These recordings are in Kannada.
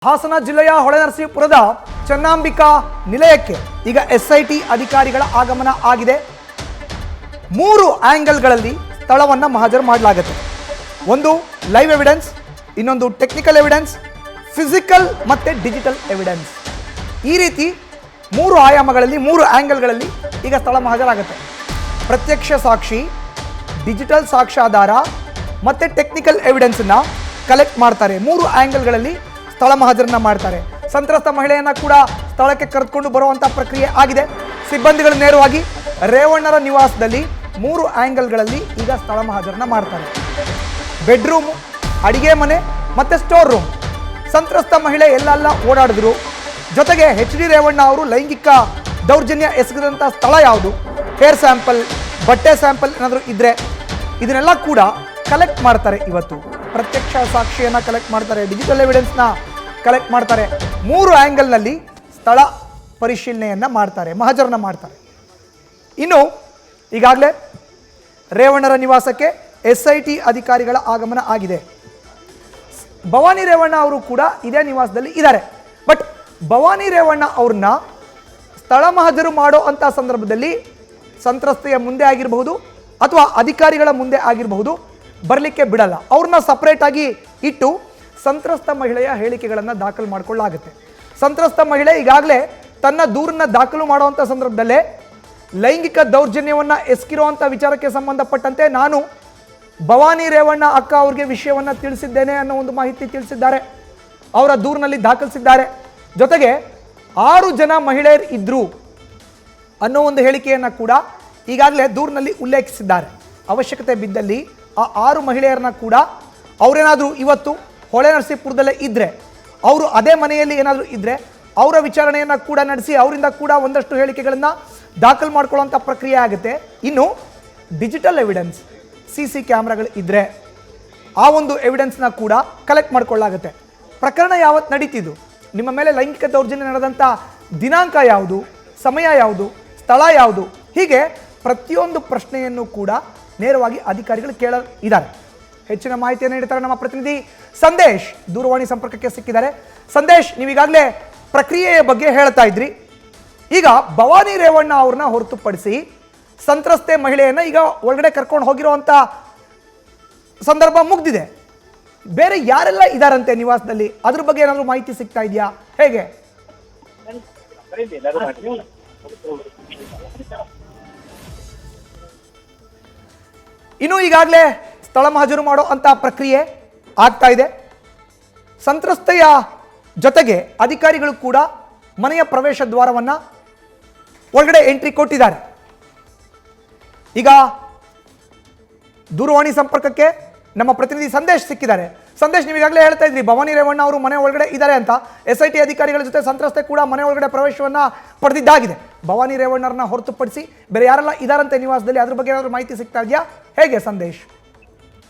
ಹಾಸನ ಜಿಲ್ಲೆಯ ಹೊಳೆನರಸೀಪುರದ ಚನ್ನಾಂಬಿಕಾ ನಿಲಯಕ್ಕೆ ಈಗ ಎಸ್ಐಟಿ ಅಧಿಕಾರಿಗಳ ಆಗಮನ ಆಗಿದೆ. 3 ಆಂಗಲ್ಗಳಲ್ಲಿ ಸ್ಥಳವನ್ನು ಮಹಾಜರು ಮಾಡಲಾಗುತ್ತೆ. ಒಂದು ಲೈವ್ ಎವಿಡೆನ್ಸ್, ಇನ್ನೊಂದು ಟೆಕ್ನಿಕಲ್ ಎವಿಡೆನ್ಸ್, ಫಿಸಿಕಲ್ ಮತ್ತು ಡಿಜಿಟಲ್ ಎವಿಡೆನ್ಸ್. ಈ ರೀತಿ 3 ಆಯಾಮಗಳಲ್ಲಿ 3 ಆಂಗಲ್ಗಳಲ್ಲಿ ಈಗ ಸ್ಥಳ ಮಹಾಜರಾಗುತ್ತೆ. ಪ್ರತ್ಯಕ್ಷ ಸಾಕ್ಷಿ, ಡಿಜಿಟಲ್ ಸಾಕ್ಷ್ಯಾಧಾರ ಮತ್ತು ಟೆಕ್ನಿಕಲ್ ಎವಿಡೆನ್ಸನ್ನು ಕಲೆಕ್ಟ್ ಮಾಡ್ತಾರೆ. 3 ಆಂಗಲ್ಗಳಲ್ಲಿ ಸ್ಥಳ ಮಹಾಜರನ್ನ ಮಾಡ್ತಾರೆ. ಸಂತ್ರಸ್ತ ಮಹಿಳೆಯನ್ನ ಕೂಡ ಸ್ಥಳಕ್ಕೆ ಕರೆದುಕೊಂಡು ಬರುವಂಥ ಪ್ರಕ್ರಿಯೆ ಆಗಿದೆ. ಸಿಬ್ಬಂದಿಗಳು ನೇರವಾಗಿ ರೇವಣ್ಣರ ನಿವಾಸದಲ್ಲಿ 3 ಆಂಗಲ್ಗಳಲ್ಲಿ ಈಗ ಸ್ಥಳ ಮಹಾಜರನ್ನ ಮಾಡ್ತಾರೆ. ಬೆಡ್ರೂಮು, ಅಡಿಗೆ ಮನೆ ಮತ್ತು ಸ್ಟೋರ್ ರೂಮ್. ಸಂತ್ರಸ್ತ ಮಹಿಳೆ ಎಲ್ಲೆಲ್ಲ ಓಡಾಡಿದ್ರು, ಜೊತೆಗೆ HD ರೇವಣ್ಣ ಅವರು ಲೈಂಗಿಕ ದೌರ್ಜನ್ಯ ಎಸಗಿದಂಥ ಸ್ಥಳ ಯಾವುದು, ಹೇರ್ ಸ್ಯಾಂಪಲ್, ಬಟ್ಟೆ ಸ್ಯಾಂಪಲ್ ಏನಾದರೂ ಇದ್ದರೆ ಇದನ್ನೆಲ್ಲ ಕೂಡ ಕಲೆಕ್ಟ್ ಮಾಡ್ತಾರೆ. ಇವತ್ತು ಪ್ರತ್ಯಕ್ಷ ಸಾಕ್ಷಿಯನ್ನು ಕಲೆಕ್ಟ್ ಮಾಡ್ತಾರೆ, ಡಿಜಿಟಲ್ ಎವಿಡೆನ್ಸ್ನ ಕಲೆಕ್ಟ್ ಮಾಡ್ತಾರೆ. 3 ಆ್ಯಂಗಲ್ನಲ್ಲಿ ಸ್ಥಳ ಪರಿಶೀಲನೆಯನ್ನು ಮಾಡ್ತಾರೆ, ಮಹಾಜರನ್ನ ಮಾಡ್ತಾರೆ. ಇನ್ನು ಈಗಾಗಲೇ ರೇವಣ್ಣರ ನಿವಾಸಕ್ಕೆ SIT ಅಧಿಕಾರಿಗಳ ಆಗಮನ ಆಗಿದೆ. ಭವಾನಿ ರೇವಣ್ಣ ಅವರು ಕೂಡ ಇದೇ ನಿವಾಸದಲ್ಲಿ ಇದ್ದಾರೆ. ಬಟ್ ಭವಾನಿ ರೇವಣ್ಣ ಅವ್ರನ್ನ ಸ್ಥಳ ಮಹಾಜರು ಮಾಡೋ ಅಂಥ ಸಂದರ್ಭದಲ್ಲಿ ಸಂತ್ರಸ್ತೆಯ ಮುಂದೆ ಆಗಿರಬಹುದು ಅಥವಾ ಅಧಿಕಾರಿಗಳ ಮುಂದೆ ಆಗಿರಬಹುದು, ಬರಲಿಕ್ಕೆ ಬಿಡಲ್ಲ. ಅವ್ರನ್ನ ಸಪ್ರೇಟಾಗಿ ಇಟ್ಟು ಸಂತ್ರಸ್ತ ಮಹಿಳೆಯ ಹೇಳಿಕೆಗಳನ್ನು ದಾಖಲು ಮಾಡಿಕೊಳ್ಳಲಾಗುತ್ತೆ. ಸಂತ್ರಸ್ತ ಮಹಿಳೆ ಈಗಾಗಲೇ ತನ್ನ ದೂರನ್ನು ದಾಖಲು ಮಾಡುವಂಥ ಸಂದರ್ಭದಲ್ಲೇ ಲೈಂಗಿಕ ದೌರ್ಜನ್ಯವನ್ನು ಎಸಗಿರುವಂಥ ವಿಚಾರಕ್ಕೆ ಸಂಬಂಧಪಟ್ಟಂತೆ ನಾನು ಭವಾನಿ ರೇವಣ್ಣ ಅಕ್ಕ ಅವ್ರಿಗೆ ವಿಷಯವನ್ನು ತಿಳಿಸಿದ್ದೇನೆ ಅನ್ನೋ ಒಂದು ಮಾಹಿತಿ ತಿಳಿಸಿದ್ದಾರೆ, ಅವರ ದೂರಿನಲ್ಲಿ ದಾಖಲಿಸಿದ್ದಾರೆ. ಜೊತೆಗೆ 6 ಜನ ಮಹಿಳೆಯರು ಇದ್ದರು ಅನ್ನೋ ಒಂದು ಹೇಳಿಕೆಯನ್ನು ಕೂಡ ಈಗಾಗಲೇ ದೂರಿನಲ್ಲಿ ಉಲ್ಲೇಖಿಸಿದ್ದಾರೆ. ಅವಶ್ಯಕತೆ ಬಿದ್ದಲ್ಲಿ ಆ 6 ಮಹಿಳೆಯರನ್ನ ಕೂಡ ಅವರೇನಾದರೂ ಇವತ್ತು ಹೊಳೆನರಸೀಪುರದಲ್ಲೇ ಇದ್ದರೆ, ಅವರು ಅದೇ ಮನೆಯಲ್ಲಿ ಏನಾದರೂ ಇದ್ದರೆ ಅವರ ವಿಚಾರಣೆಯನ್ನು ಕೂಡ ನಡೆಸಿ ಅವರಿಂದ ಕೂಡ ಒಂದಷ್ಟು ಹೇಳಿಕೆಗಳನ್ನು ದಾಖಲು ಮಾಡ್ಕೊಳ್ಳೋಂಥ ಪ್ರಕ್ರಿಯೆ ಆಗುತ್ತೆ. ಇನ್ನು ಡಿಜಿಟಲ್ ಎವಿಡೆನ್ಸ್, CC ಕ್ಯಾಮ್ರಾಗಳು ಇದ್ದರೆ ಆ ಒಂದು ಎವಿಡೆನ್ಸ್ನ ಕೂಡ ಕಲೆಕ್ಟ್ ಮಾಡ್ಕೊಳ್ಳಾಗುತ್ತೆ. ಪ್ರಕರಣ ಯಾವತ್ತು ನಡೀತಿದ್ದು, ನಿಮ್ಮ ಮೇಲೆ ಲೈಂಗಿಕ ದೌರ್ಜನ್ಯ ನಡೆದಂಥ ದಿನಾಂಕ ಯಾವುದು, ಸಮಯ ಯಾವುದು, ಸ್ಥಳ ಯಾವುದು, ಹೀಗೆ ಪ್ರತಿಯೊಂದು ಪ್ರಶ್ನೆಯನ್ನು ಕೂಡ ನೇರವಾಗಿ ಅಧಿಕಾರಿಗಳು ಕೇಳಿದ್ದಾರೆ. ಹೆಚ್ಚಿನ ಮಾಹಿತಿಯನ್ನು ನೀಡುತ್ತಾರೆ ನಮ್ಮ ಪ್ರತಿನಿಧಿ ಸಂದೇಶ್. ದೂರವಾಣಿ ಸಂಪರ್ಕಕ್ಕೆ ಸಿಕ್ಕಿದ್ದಾರೆ. ಸಂದೇಶ್, ನೀವೀಗಾಗಲೇ ಪ್ರಕ್ರಿಯೆಯ ಬಗ್ಗೆ ಹೇಳ್ತಾ ಇದ್ರಿ. ಈಗ ಭವಾನಿ ರೇವಣ್ಣ ಅವ್ರನ್ನ ಹೊರತುಪಡಿಸಿ ಸಂತ್ರಸ್ತೆ ಮಹಿಳೆಯನ್ನು ಈಗ ಒಳಗಡೆ ಕರ್ಕೊಂಡು ಹೋಗಿರುವಂಥ ಸಂದರ್ಭ ಮುಗ್ದಿದೆ. ಬೇರೆ ಯಾರೆಲ್ಲ ಇದ್ದಾರಂತೆ ನಿವಾಸದಲ್ಲಿ, ಅದ್ರ ಬಗ್ಗೆ ಏನಾದರೂ ಮಾಹಿತಿ ಸಿಗ್ತಾ ಇದೆಯಾ, ಹೇಗೆ? ಇನ್ನು ಈಗಾಗಲೇ ಸ್ಥಳ ಮಹಾಜರು ಮಾಡೋ ಅಂಥ ಪ್ರಕ್ರಿಯೆ ಆಗ್ತಾ ಇದೆ. ಸಂತ್ರಸ್ತೆಯ ಜೊತೆಗೆ ಅಧಿಕಾರಿಗಳು ಕೂಡ ಮನೆಯ ಪ್ರವೇಶ ದ್ವಾರವನ್ನು ಒಳಗಡೆ ಎಂಟ್ರಿ ಕೊಟ್ಟಿದ್ದಾರೆ. ಈಗ ದೂರವಾಣಿ ಸಂಪರ್ಕಕ್ಕೆ ನಮ್ಮ ಪ್ರತಿನಿಧಿ ಸಂದೇಶ್ ಸಿಕ್ಕಿದ್ದಾರೆ. ಸಂದೇಶ್, ನೀವೀಗಾಗಲೇ ಹೇಳ್ತಾ ಇದ್ರಿ ಭವಾನಿ ರೇವಣ್ಣ ಅವರು ಮನೆ ಒಳಗಡೆ ಇದ್ದಾರೆ ಅಂತ. SIT ಅಧಿಕಾರಿಗಳ ಜೊತೆ ಸಂತ್ರಸ್ತೆ ಕೂಡ ಮನೆ ಒಳಗಡೆ ಪ್ರವೇಶವನ್ನು ಪಡೆದಿದ್ದಾಗಿದೆ. ಭವಾನಿ ರೇವಣ್ಣರನ್ನ ಹೊರತುಪಡಿಸಿ ಬೇರೆ ಯಾರೆಲ್ಲ ಇದ್ದಾರಂತೆ ನಿವಾಸದಲ್ಲಿ, ಅದ್ರ ಬಗ್ಗೆ ಏನಾದರೂ ಮಾಹಿತಿ ಸಿಗ್ತಾ ಇದೆಯಾ, ಹೇಗೆ ಸಂದೇಶ್?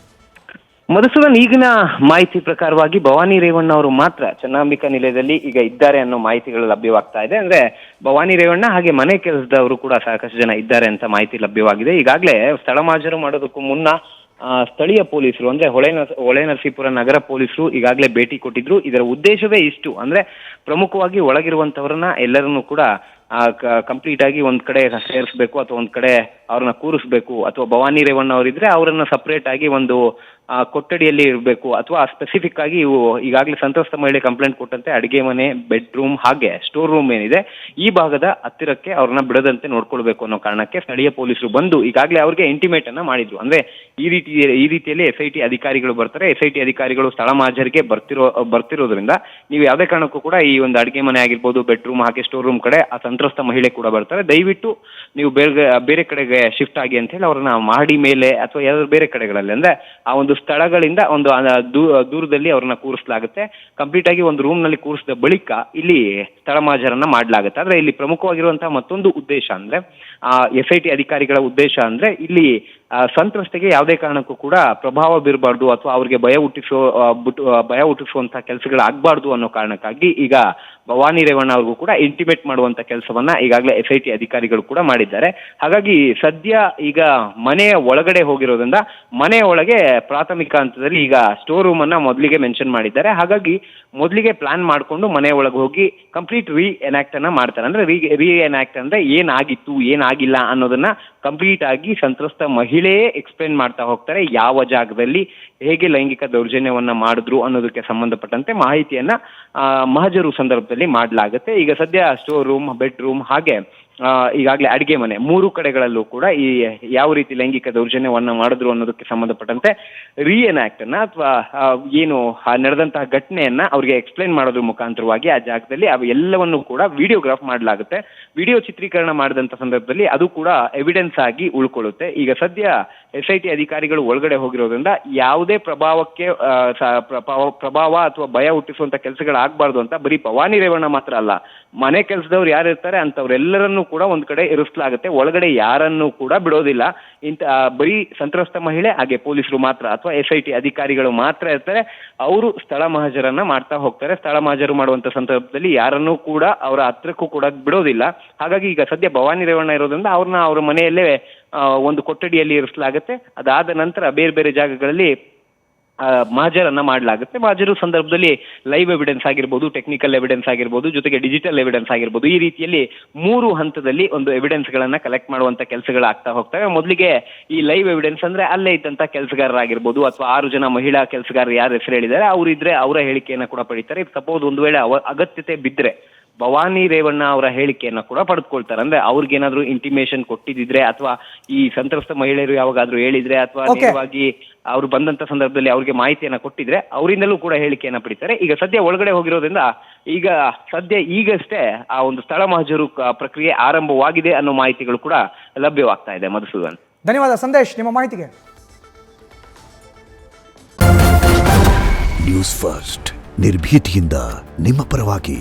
ಮಧುಸೂದನ್, ಈಗಿನ ಮಾಹಿತಿ ಪ್ರಕಾರವಾಗಿ ಭವಾನಿ ರೇವಣ್ಣ ಅವರು ಮಾತ್ರ ಚನ್ನಾಂಬಿಕಾ ನಿಲಯದಲ್ಲಿ ಈಗ ಇದ್ದಾರೆ ಅನ್ನೋ ಮಾಹಿತಿಗಳು ಲಭ್ಯವಾಗ್ತಾ ಇದೆ. ಅಂದ್ರೆ ಭವಾನಿ ರೇವಣ್ಣ ಹಾಗೆ ಮನೆ ಕೆಲಸದವರು ಕೂಡ ಸಾಕಷ್ಟು ಜನ ಇದ್ದಾರೆ ಅಂತ ಮಾಹಿತಿ ಲಭ್ಯವಾಗಿದೆ. ಈಗಾಗಲೇ ಸ್ಥಳ ಮಹಾಜರು ಮಾಡೋದಕ್ಕೂ ಮುನ್ನ ಸ್ಥಳೀಯ ಪೊಲೀಸರು ಅಂದ್ರೆ ಹೊಳೆನರಸೀಪುರ ನಗರ ಪೊಲೀಸರು ಈಗಾಗಲೇ ಭೇಟಿ ಕೊಟ್ಟಿದ್ರು. ಇದರ ಉದ್ದೇಶವೇ ಇಷ್ಟು, ಅಂದ್ರೆ ಪ್ರಮುಖವಾಗಿ ಒಳಗಿರುವಂತವರನ್ನ ಎಲ್ಲರನ್ನೂ ಕೂಡ ಕಂಪ್ಲೀಟ್ ಆಗಿ ಒಂದ್ ಕಡೆ ಸೇರಿಸಬೇಕು ಅಥವಾ ಒಂದ್ ಕಡೆ ಅವ್ರನ್ನ ಕೂರಿಸ್ಬೇಕು, ಅಥವಾ ಭವಾನಿ ರೇವಣ್ಣ ಅವರಿದ್ರೆ ಅವರನ್ನ ಸಪರೇಟ್ ಆಗಿ ಒಂದು ಕೊಠಡಿಯಲ್ಲಿ ಇರಬೇಕು, ಅಥವಾ ಸ್ಪೆಸಿಫಿಕ್ ಆಗಿ ಇವು ಈಗಾಗಲೇ ಸಂತ್ರಸ್ತ ಮಹಿಳೆ ಕಂಪ್ಲೇಂಟ್ ಕೊಟ್ಟಂತೆ ಅಡಿಗೆ ಮನೆ, ಬೆಡ್ರೂಮ್ ಹಾಗೆ ಸ್ಟೋರ್ ರೂಮ್ ಏನಿದೆ ಈ ಭಾಗದ ಹತ್ತಿರಕ್ಕೆ ಅವ್ರನ್ನ ಬಿಡದಂತೆ ನೋಡ್ಕೊಳ್ಬೇಕು ಅನ್ನೋ ಕಾರಣಕ್ಕೆ ಸ್ಥಳೀಯ ಪೊಲೀಸರು ಬಂದು ಈಗಾಗಲೇ ಅವ್ರಿಗೆ ಇಂಟಿಮೇಟ್ ಅನ್ನ ಮಾಡಿದ್ರು. ಅಂದ್ರೆ ಈ ರೀತಿಯಲ್ಲಿ SIT ಅಧಿಕಾರಿಗಳು ಬರ್ತಾರೆ, SIT ಅಧಿಕಾರಿಗಳು ಸ್ಥಳ ಮಹಾಜರಿಗೆ ಬರ್ತಿರೋದ್ರಿಂದ ನೀವು ಯಾವುದೇ ಕಾರಣಕ್ಕೂ ಕೂಡ ಈ ಒಂದು ಅಡಿಗೆ ಮನೆ ಆಗಿರ್ಬೋದು, ಬೆಡ್ರೂಮ್ ಹಾಗೆ ಸ್ಟೋರ್ ರೂಮ್ ಕಡೆ ಆ ಸಂತ್ರಸ್ತ ಮಹಿಳೆ ಕೂಡ ಬರ್ತಾರೆ, ದಯವಿಟ್ಟು ನೀವು ಬೇರೆ ಕಡೆಗೆ ಶಿಫ್ಟ್ ಆಗಿ ಅಂತ ಹೇಳಿ ಅವ್ರನ್ನ ಮಾಡಿ ಮೇಲೆ ಅಥವಾ ಯಾವ್ದಾದ್ರು ಬೇರೆ ಕಡೆಗಳಲ್ಲಿ ಅಂದ್ರೆ ಆ ಒಂದು ಸ್ಥಳಗಳಿಂದ ಒಂದು ದೂರದಲ್ಲಿ ಅವ್ರನ್ನ ಕೂರಿಸಲಾಗುತ್ತೆ. ಕಂಪ್ಲೀಟ್ ಆಗಿ ಒಂದು ರೂಮ್ ನಲ್ಲಿ ಕೂರಿಸಿದ ಬಳಿಕ ಇಲ್ಲಿ ಸ್ಥಳ ಮಹಾಜರನ್ನ ಮಾಡಲಾಗುತ್ತೆ. ಆದ್ರೆ ಇಲ್ಲಿ ಪ್ರಮುಖವಾಗಿರುವಂತಹ ಮತ್ತೊಂದು ಉದ್ದೇಶ ಅಂದ್ರೆ SIT ಅಧಿಕಾರಿಗಳ ಉದ್ದೇಶ ಅಂದ್ರೆ ಇಲ್ಲಿ ಸಂತ್ರಸ್ತೆಗೆ ಯಾವುದೇ ಕಾರಣಕ್ಕೂ ಕೂಡ ಪ್ರಭಾವ ಬೀರಬಾರ್ದು ಅಥವಾ ಅವ್ರಿಗೆ ಭಯ ಹುಟ್ಟಿಸುವಂತಹ ಕೆಲಸಗಳು ಆಗ್ಬಾರ್ದು ಅನ್ನೋ ಕಾರಣಕ್ಕಾಗಿ ಈಗ ಭವಾನಿ ರೇವಣ್ಣ ಅವ್ರಿಗೂ ಕೂಡ ಇಂಟಿಮೇಟ್ ಮಾಡುವಂತ ಕೆಲಸವನ್ನ ಈಗಾಗಲೇ SIT ಅಧಿಕಾರಿಗಳು ಕೂಡ ಮಾಡಿದ್ದಾರೆ. ಹಾಗಾಗಿ ಸದ್ಯ ಈಗ ಮನೆಯ ಒಳಗಡೆ ಹೋಗಿರೋದ್ರಿಂದ ಮನೆಯ ಒಳಗೆ ಪ್ರಾಥಮಿಕ ಹಂತದಲ್ಲಿ ಈಗ ಸ್ಟೋರ್ ರೂಮ್ ಅನ್ನ ಮೊದಲಿಗೆ ಮೆನ್ಷನ್ ಮಾಡಿದ್ದಾರೆ. ಹಾಗಾಗಿ ಮೊದಲಿಗೆ ಪ್ಲಾನ್ ಮಾಡಿಕೊಂಡು ಮನೆಯ ಒಳಗೆ ಹೋಗಿ ಕಂಪ್ಲೀಟ್ ಎನಾಕ್ಟ್ ಅನ್ನ ಮಾಡ್ತಾರೆ. ಅಂದ್ರೆ ಎನಾಕ್ಟ್ ಅಂದ್ರೆ ಏನಾಗಿತ್ತು ಏನಾಗಿಲ್ಲ ಅನ್ನೋದನ್ನ ಕಂಪ್ಲೀಟ್ ಆಗಿ ಸಂತ್ರಸ್ತ ಮಹಿಳೆಯೇ ಎಕ್ಸ್ಪ್ಲೇನ್ ಮಾಡ್ತಾ ಹೋಗ್ತಾರೆ. ಯಾವ ಜಾಗದಲ್ಲಿ ಹೇಗೆ ಲೈಂಗಿಕ ದೌರ್ಜನ್ಯವನ್ನ ಮಾಡಿದ್ರು ಅನ್ನೋದಕ್ಕೆ ಸಂಬಂಧಪಟ್ಟಂತೆ ಮಾಹಿತಿಯನ್ನ ಮಹಜರು ಸಂದರ್ಭದಲ್ಲಿ ಮಾಡಲಾಗುತ್ತೆ. ಈಗ ಸದ್ಯ ಸ್ಟೋರ್ ರೂಮ್, ಬೆಡ್ರೂಮ್ ಹಾಗೆ ಈಗಾಗಲೇ ಅಡಿಗೆ ಮನೆ 3 ಕಡೆಗಳಲ್ಲೂ ಕೂಡ ಈ ಯಾವ ರೀತಿ ಲೈಂಗಿಕ ದೌರ್ಜನ್ಯವನ್ನ ಮಾಡಿದ್ರು ಅನ್ನೋದಕ್ಕೆ ಸಂಬಂಧಪಟ್ಟಂತೆ ಎನಾಕ್ಟ್ ಅನ್ನ ಅಥವಾ ಏನು ನಡೆದಂತಹ ಘಟನೆಯನ್ನ ಅವ್ರಿಗೆ ಎಕ್ಸ್ಪ್ಲೇನ್ ಮಾಡೋದ್ರ ಮುಖಾಂತರವಾಗಿ ಆ ಜಾಗದಲ್ಲಿ ಅವು ಎಲ್ಲವನ್ನು ಕೂಡ ವಿಡಿಯೋಗ್ರಾಫ್ ಮಾಡಲಾಗುತ್ತೆ. ವಿಡಿಯೋ ಚಿತ್ರೀಕರಣ ಮಾಡಿದಂತ ಸಂದರ್ಭದಲ್ಲಿ ಅದು ಕೂಡ ಎವಿಡೆನ್ಸ್ ಆಗಿ ಉಳ್ಕೊಳ್ಳುತ್ತೆ. ಈಗ ಸದ್ಯ SIT ಅಧಿಕಾರಿಗಳು ಒಳಗಡೆ ಹೋಗಿರೋದ್ರಿಂದ ಯಾವುದೇ ಪ್ರಭಾವಕ್ಕೆ ಪ್ರಭಾವ ಅಥವಾ ಭಯ ಹುಟ್ಟಿಸುವಂತ ಕೆಲಸಗಳಾಗಬಾರ್ದು ಅಂತ ಬರೀ ಭವಾನಿ ರೇವಣ್ಣ ಮಾತ್ರ ಅಲ್ಲ, ಮನೆ ಕೆಲಸದವ್ರು ಯಾರು ಇರ್ತಾರೆ ಅಂತವ್ರೆಲ್ಲರನ್ನೂ ಕೂಡ ಒಂದ್ ಕಡೆ ಇರಿಸಲಾಗುತ್ತೆ. ಒಳಗಡೆ ಯಾರನ್ನೂ ಕೂಡ ಬಿಡೋದಿಲ್ಲ. ಇಂತ ಬರೀ ಸಂತ್ರಸ್ತ ಮಹಿಳೆ ಹಾಗೆ ಪೊಲೀಸರು ಮಾತ್ರ ಅಥವಾ SIT ಅಧಿಕಾರಿಗಳು ಮಾತ್ರ ಇರ್ತಾರೆ. ಅವರು ಸ್ಥಳ ಮಹಜರನ್ನ ಮಾಡ್ತಾ ಹೋಗ್ತಾರೆ. ಸ್ಥಳ ಮಹಜರು ಮಾಡುವಂತ ಸಂದರ್ಭದಲ್ಲಿ ಯಾರನ್ನೂ ಕೂಡ ಅವರ ಹತ್ರಕ್ಕೂ ಕೂಡ ಬಿಡೋದಿಲ್ಲ. ಹಾಗಾಗಿ ಈಗ ಸದ್ಯ ಭವಾನಿ ರೇವಣ್ಣ ಇರೋದ್ರಿಂದ ಅವ್ರನ್ನ ಅವ್ರ ಮನೆಯಲ್ಲೇ ಒಂದು ಕೊಠಡಿಯಲ್ಲಿ ಇರಿಸಲಾಗುತ್ತೆ. ಅದಾದ ನಂತರ ಬೇರೆ ಬೇರೆ ಜಾಗಗಳಲ್ಲಿ ಮಹಜರನ್ನ ಮಾಡಲಾಗುತ್ತೆ. ಮಹಜರು ಸಂದರ್ಭದಲ್ಲಿ ಲೈವ್ ಎವಿಡೆನ್ಸ್ ಆಗಿರ್ಬೋದು, ಟೆಕ್ನಿಕಲ್ ಎವಿಡೆನ್ಸ್ ಆಗಿರ್ಬೋದು, ಜೊತೆಗೆ ಡಿಜಿಟಲ್ ಎವಿಡೆನ್ಸ್ ಆಗಿರ್ಬೋದು, ಈ ರೀತಿಯಲ್ಲಿ 3 ಹಂತದಲ್ಲಿ ಒಂದು ಎವಿಡೆನ್ಸ್ ಗಳನ್ನ ಕಲೆಕ್ಟ್ ಮಾಡುವಂತ ಕೆಲಸಗಳಾಗ್ತಾ ಹೋಗ್ತವೆ. ಮೊದಲಿಗೆ ಈ ಲೈವ್ ಎವಿಡೆನ್ಸ್ ಅಂದ್ರೆ ಅಲ್ಲೇ ಇದ್ದಂತ ಕೆಲಸಗಾರರಾಗಿರ್ಬೋದು ಅಥವಾ 6 ಜನ ಮಹಿಳಾ ಕೆಲಸಗಾರರು ಯಾರು ಹೆಸರು ಹೇಳಿದ್ದಾರೆ ಅವರಿದ್ರೆ ಅವರ ಹೇಳಿಕೆಯನ್ನ ಕೂಡ ಪಡಿತಾರೆ. ಸಪೋಸ್ ಒಂದು ವೇಳೆ ಅಗತ್ಯತೆ ಬಿದ್ದರೆ ಭವಾನಿ ರೇವಣ್ಣ ಅವರ ಹೇಳಿಕೆಯನ್ನ ಕೂಡ ಪಡೆದುಕೊಳ್ತಾರೆ. ಅಂದ್ರೆ ಅವ್ರಿಗೇನಾದ್ರೂ ಇಂಟಿಮೇಷನ್ ಕೊಟ್ಟಿದ್ರೆ ಅಥವಾ ಈ ಸಂತ್ರಸ್ತ ಮಹಿಳೆಯರು ಯಾವಾಗಾದ್ರೂ ಹೇಳಿದ್ರೆ ಅಥವಾ ನೇರವಾಗಿ ಅವ್ರು ಬಂದಂತ ಸಂದರ್ಭದಲ್ಲಿ ಅವ್ರಿಗೆ ಮಾಹಿತಿಯನ್ನ ಕೊಟ್ಟಿದ್ರೆ ಅವರಿಂದಲೂ ಕೂಡ ಹೇಳಿಕೆಯನ್ನ ಪಡಿತಾರೆ. ಈಗ ಸದ್ಯ ಒಳಗಡೆ ಹೋಗಿರೋದ್ರಿಂದ ಈಗ ಸದ್ಯ ಈಗಷ್ಟೇ ಆ ಒಂದು ಸ್ಥಳ ಮಹಜರು ಪ್ರಕ್ರಿಯೆ ಆರಂಭವಾಗಿದೆ ಅನ್ನೋ ಮಾಹಿತಿಗಳು ಕೂಡ ಲಭ್ಯವಾಗ್ತಾ ಇದೆ. ಮಧುಸೂದನ್, ಧನ್ಯವಾದ ಸಂದೇಶ್ ನಿಮ್ಮ ಮಾಹಿತಿಗೆ. ನ್ಯೂಸ್ ಫಸ್ಟ್ ನಿರ್ಭೀತಿಯಿಂದ ನಿಮ್ಮ ಪರವಾಗಿ.